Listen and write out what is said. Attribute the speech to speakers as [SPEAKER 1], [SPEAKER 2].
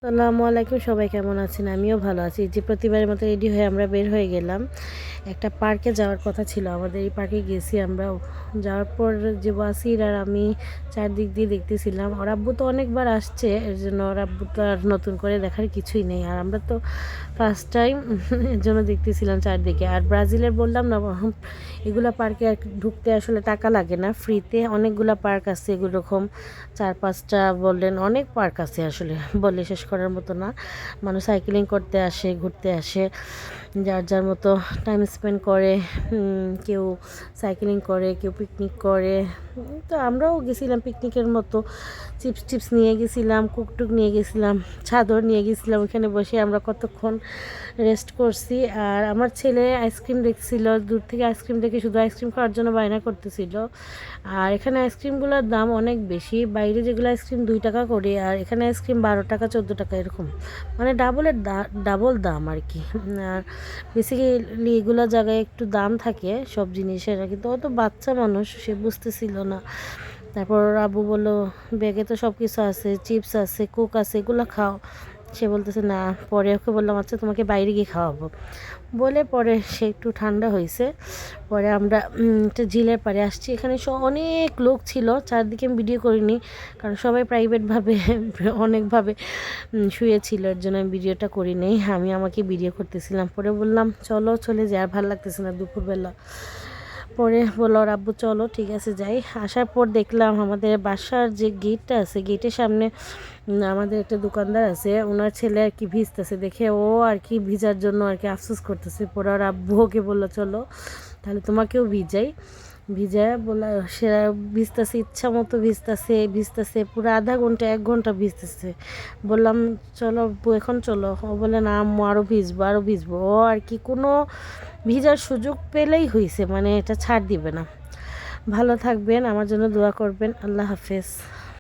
[SPEAKER 1] আসসালামু আলাইকুম, সবাই কেমন আছেন? আমিও ভালো আছি। যে প্রতিবারের মতো রেডি হয়ে আমরা বের হয়ে গেলাম। একটা পার্কে যাওয়ার কথা ছিল আমাদের, এই পার্কে গেছি আমরা। যাওয়ার পর যে ওয়াসির আর আমি চারদিক দিয়ে দেখতেছিলাম। ওর আব্বু তো অনেকবার আসছে, এর জন্য ওর আব্বু তো আর নতুন করে দেখার কিছুই নেই, আর আমরা তো ফার্স্ট টাইম এর জন্য দেখতেছিলাম চারদিকে। আর ব্রাজিলের বললাম না, এগুলা পার্কে আর ঢুকতে আসলে টাকা লাগে না, ফ্রিতে অনেকগুলা পার্ক আছে। এগুলো রকম 4-5টা বললেন, অনেক পার্ক আছে আসলে, বলে শেষ করার মতো না। মানুষ সাইকেলিং করতে আসে, ঘুরতে আসে, যার যার মতো টাইম স্পেন্ড করে। কেউ সাইকেলিং করে, কেউ পিকনিক করে। তো আমরাও গেছিলাম পিকনিকের মতো, চিপস টিপস নিয়ে গেছিলাম, কুকটুক নিয়ে গেছিলাম, চাদর নিয়ে গেছিলাম। ওখানে বসে আমরা কতক্ষণ রেস্ট করছি। আর আমার ছেলে আইসক্রিম দেখছিল, দূর থেকে আইসক্রিম দেখে শুধু আইসক্রিম খাওয়ার জন্য বায়না করতেছিল। আর এখানে আইসক্রিমগুলোর দাম অনেক বেশি, বাইরে যেগুলো আইসক্রিম 2 টাকা করে, আর এখানে আইসক্রিম 12 টাকা 14 টাকা এরকম, মানে ডাবল দাম আর কি। আর বেসিক্যালি এগুলো জায়গায় একটু দাম থাকে সব জিনিসের, কিন্তু ও তো বাচ্চা মানুষ, সে বুঝতেছিল না। তারপর আব্বু বললো ব্যাগে তো সব কিছু আছে, চিপস আছে, কোক আছে, এগুলো খাও। সে বলতেছে না। পরে ওকে বললাম আচ্ছা তোমাকে বাইরে গিয়ে খাওয়াবো বলে, পরে সে একটু ঠান্ডা হয়েছে। পরে আমরা একটা ঝিলের পাড়ে আসছি। এখানে অনেক লোক ছিল, চারদিকে আমি ভিডিও করিনি, কারণ সবাই প্রাইভেটভাবে অনেকভাবে শুয়েছিল, এর জন্য আমি ভিডিওটা করি নেই। আমি আমাকে ভিডিও করতেছিলাম। পরে বললাম চলো চলে যাই, আর ভালো লাগতেছে না দুপুরবেলা। পরে বললো ওর আব্বু চলো ঠিক আছে যাই। আসার পর দেখলাম আমাদের বাসার যে গেটটা আছে, গেটের সামনে আমাদের একটা দোকানদার আছে, ওনার ছেলে আর কি ভিজতেছে দেখে ও আর কি ভিজার জন্য আর কি আফসোস করতেছে। পরে ওর আব্বু ওকে বললো চলো তাহলে তোমাকেও ভিজাই। ভিজায় বলা সে ভিজতেছে, ইচ্ছা মতো ভিজতেছে ভিজতেছে, পুরো আধা ঘন্টা 1 ঘন্টা ভিজতেছে। বললাম চলো আব্বু এখন চলো। ও বলে না আম্মু আরও ভিজবো আরও ভিজবো। ও আর কি কোনো ভিজার সুযোগ পেলেই হয়েছে, মানে এটা ছাড় দিবে না। ভালো থাকবেন, আমার জন্য দোয়া করবেন। আল্লাহ হাফেজ।